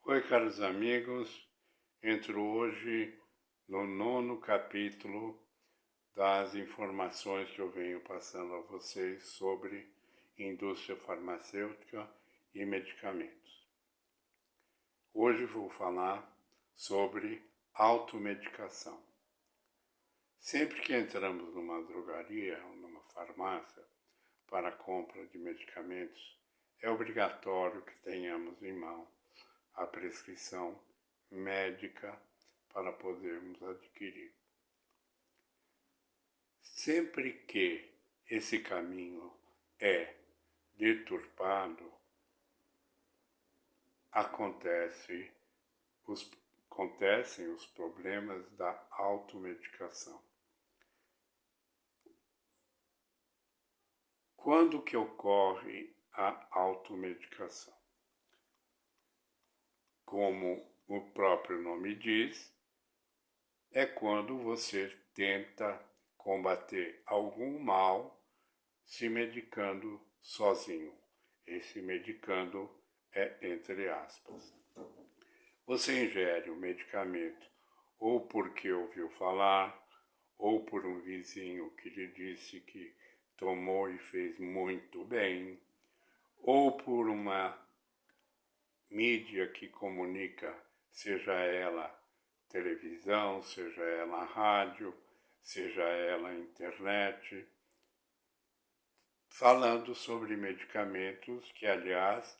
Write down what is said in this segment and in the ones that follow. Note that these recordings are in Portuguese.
Oi, caros amigos. Entro hoje no 9º capítulo das informações que eu venho passando a vocês sobre indústria farmacêutica e medicamentos. Hoje vou falar sobre automedicação. Sempre que entramos numa drogaria ou numa farmácia para a compra de medicamentos, é obrigatório que tenhamos em mão a prescrição médica para podermos adquirir. Sempre que esse caminho é deturpado, acontecem os problemas da automedicação. Quando que ocorre a automedicação? Como o próprio nome diz, é quando você tenta combater algum mal se medicando sozinho. Esse medicando é entre aspas. Você ingere o medicamento ou porque ouviu falar, ou por um vizinho que lhe disse que tomou e fez muito bem, ou por uma mídia que comunica, seja ela televisão, seja ela rádio, seja ela internet, falando sobre medicamentos que, aliás,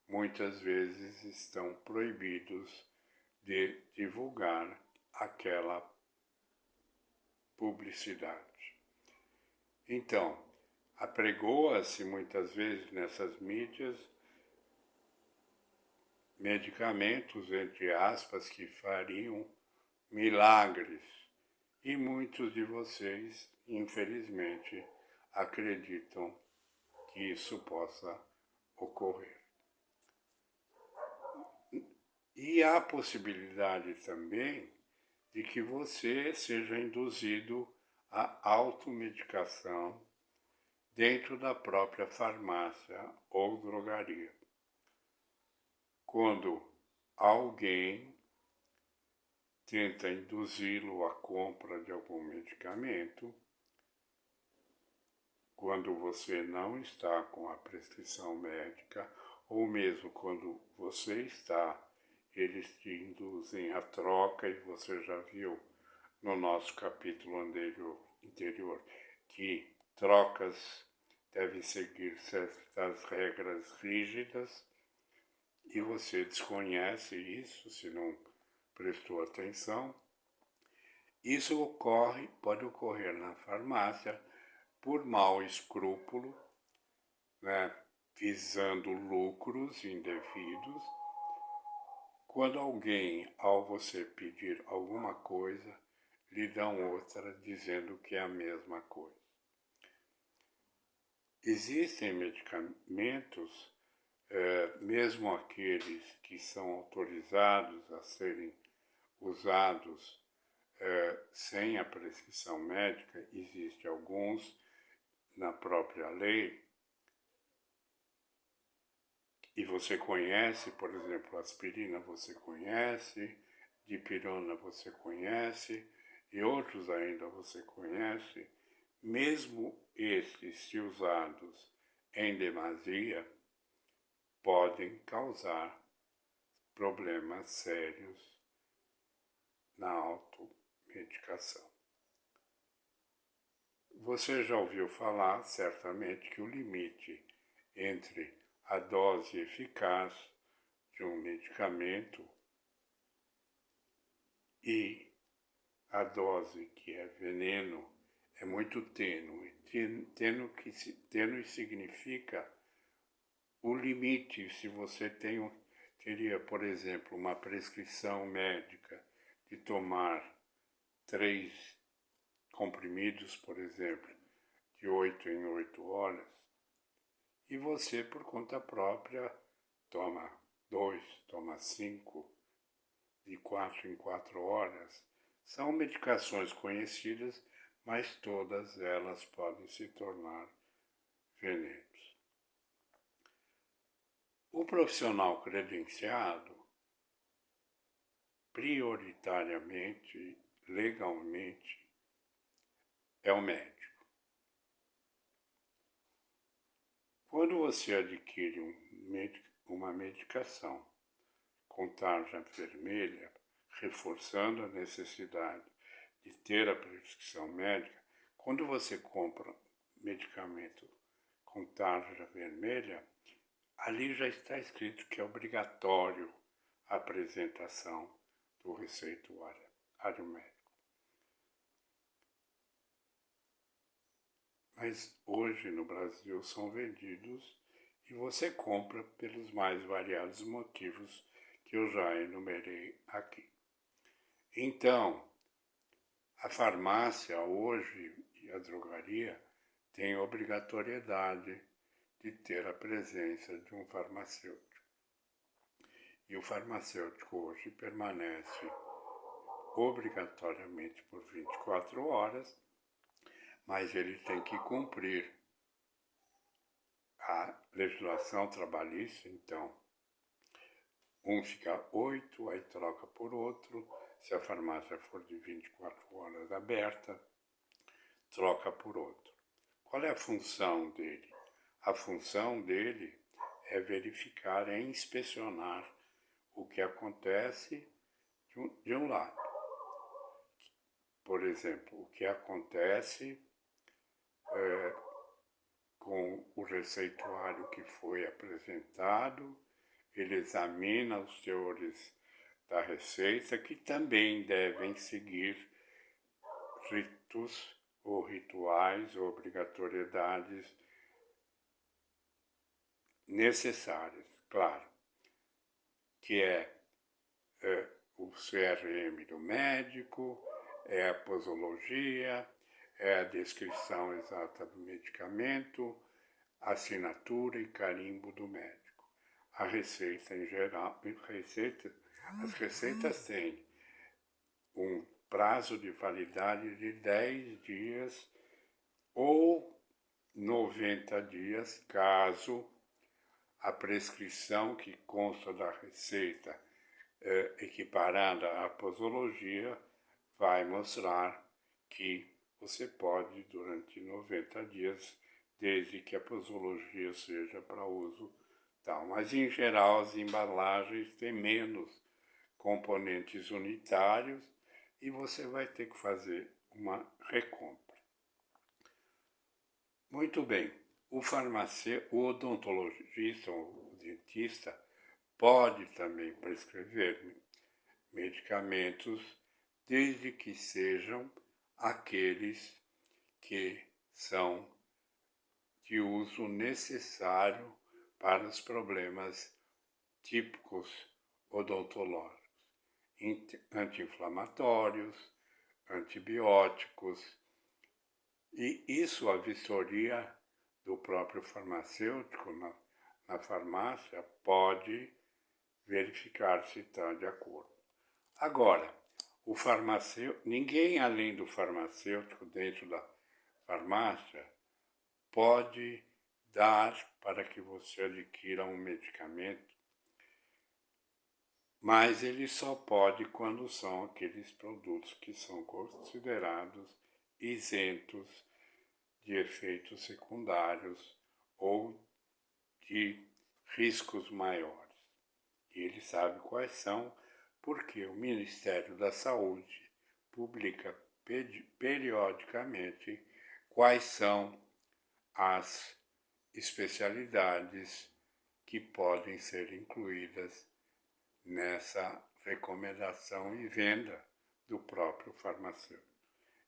muitas vezes estão proibidos de divulgar aquela publicidade. Então, apregoa-se muitas vezes nessas mídias medicamentos, entre aspas, que fariam milagres. E muitos de vocês, infelizmente, acreditam que isso possa ocorrer. E há a possibilidade também de que você seja induzido à automedicação dentro da própria farmácia ou drogaria. Quando alguém tenta induzi-lo à compra de algum medicamento, quando você não está com a prescrição médica, ou mesmo quando você está, eles te induzem à troca, e você já viu no nosso capítulo anterior que trocas devem seguir certas regras rígidas, e você desconhece isso se não prestou atenção. Isso pode ocorrer na farmácia por mau escrúpulo, visando lucros indevidos, quando alguém, ao você pedir alguma coisa, lhe dão outra dizendo que é a mesma coisa. Existem medicamentos, mesmo aqueles que são autorizados a serem usados sem a prescrição médica, existem alguns na própria lei, e você conhece, por exemplo, aspirina você conhece, dipirona você conhece, e outros ainda você conhece. Mesmo estes, se usados em demasia, podem causar problemas sérios na automedicação. Você já ouviu falar, certamente, que o limite entre a dose eficaz de um medicamento e a dose que é veneno é muito tênue. Tênue significa o limite. Se você teria, por exemplo, uma prescrição médica de tomar 3 comprimidos, por exemplo, de 8 em 8 horas, e você, por conta própria, toma 2, toma 5, de 4 em 4 horas, são medicações conhecidas, mas todas elas podem se tornar venenos. O profissional credenciado prioritariamente, legalmente, é o médico. Quando você adquire uma medicação com tarja vermelha, reforçando a necessidade de ter a prescrição médica, quando você compra medicamento com tarja vermelha, ali já está escrito que é obrigatório a apresentação do receituário médico. Mas hoje no Brasil são vendidos e você compra pelos mais variados motivos que eu já enumerei aqui. Então, a farmácia hoje e a drogaria têm obrigatoriedade de ter a presença de um farmacêutico. E o farmacêutico hoje permanece obrigatoriamente por 24 horas, mas ele tem que cumprir a legislação trabalhista, então um fica 8, aí troca por outro. Se a farmácia for de 24 horas aberta, troca por outro. Qual é a função dele? A função dele é verificar, é inspecionar o que acontece de um lado. Por exemplo, o que acontece com o receituário que foi apresentado, ele examina os teores da receita, que também devem seguir ritos ou rituais ou obrigatoriedades necessárias, claro, que é o CRM do médico, é a posologia, é a descrição exata do medicamento, assinatura e carimbo do médico. A receita em geral, as receitas têm um prazo de validade de 10 dias ou 90 dias, caso a prescrição que consta da receita equiparada à posologia vai mostrar que você pode, durante 90 dias, desde que a posologia seja para uso tal. Mas, em geral, as embalagens têm menos componentes unitários e você vai ter que fazer uma recompra. Muito bem, o farmacêutico, o odontologista ou o dentista pode também prescrever medicamentos desde que sejam aqueles que são de uso necessário para os problemas típicos odontológicos, anti-inflamatórios, antibióticos, e isso a vistoria do próprio farmacêutico na farmácia pode verificar se está de acordo. Agora, o farmacêutico, ninguém além do farmacêutico dentro da farmácia pode dar para que você adquira um medicamento, mas ele só pode quando são aqueles produtos que são considerados isentos de efeitos secundários ou de riscos maiores. E ele sabe quais são, porque o Ministério da Saúde publica periodicamente quais são as especialidades que podem ser incluídas nessa recomendação e venda do próprio farmacêutico.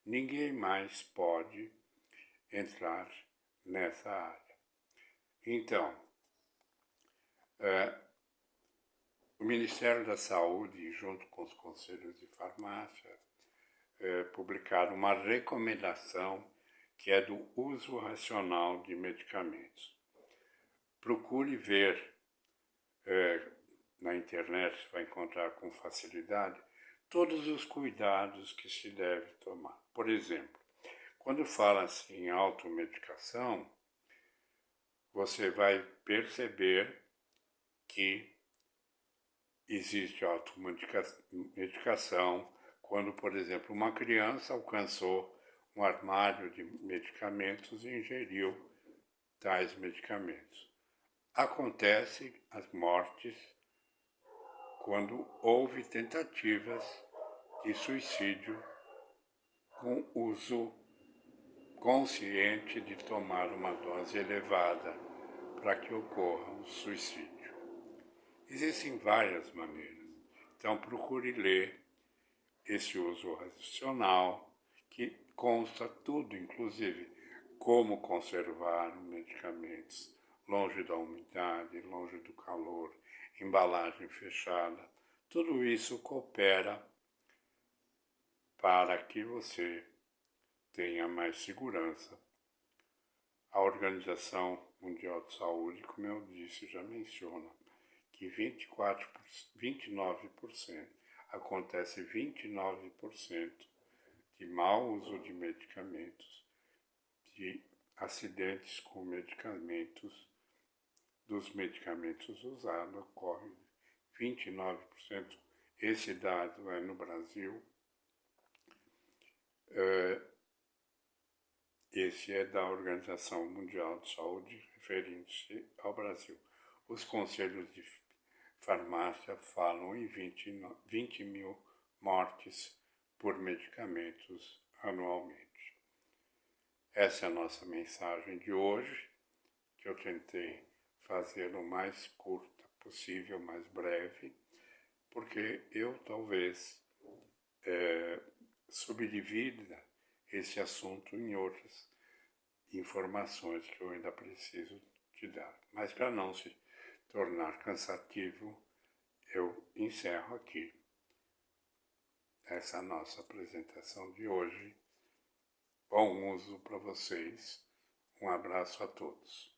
Ninguém mais pode entrar nessa área. Então, o Ministério da Saúde, junto com os conselhos de farmácia, publicaram uma recomendação que é do uso racional de medicamentos. Procure ver na internet, você vai encontrar com facilidade todos os cuidados que se deve tomar. Por exemplo, quando fala-se em automedicação, você vai perceber que existe automedicação quando, por exemplo, uma criança alcançou um armário de medicamentos e ingeriu tais medicamentos. Acontece as mortes quando houve tentativas de suicídio com uso consciente de tomar uma dose elevada para que ocorra um suicídio. Existem várias maneiras, então procure ler esse uso racional, que consta tudo, inclusive como conservar medicamentos longe da umidade, longe do calor, embalagem fechada. Tudo isso coopera para que você tenha mais segurança. A Organização Mundial de Saúde, como eu disse, já menciona que 29%, acontece 29% de mau uso de medicamentos, de acidentes com medicamentos, dos medicamentos usados, ocorre 29%. Esse dado é no Brasil. Esse é da Organização Mundial de Saúde, referindo-se ao Brasil. Os conselhos de farmácia falam em 20 mil mortes por medicamentos anualmente. Essa é a nossa mensagem de hoje, que eu tentei fazer o mais curta possível, mais breve, porque eu talvez subdivida esse assunto em outras informações que eu ainda preciso te dar. Mas para não se tornar cansativo, eu encerro aqui essa nossa apresentação de hoje. Bom uso para vocês. Um abraço a todos.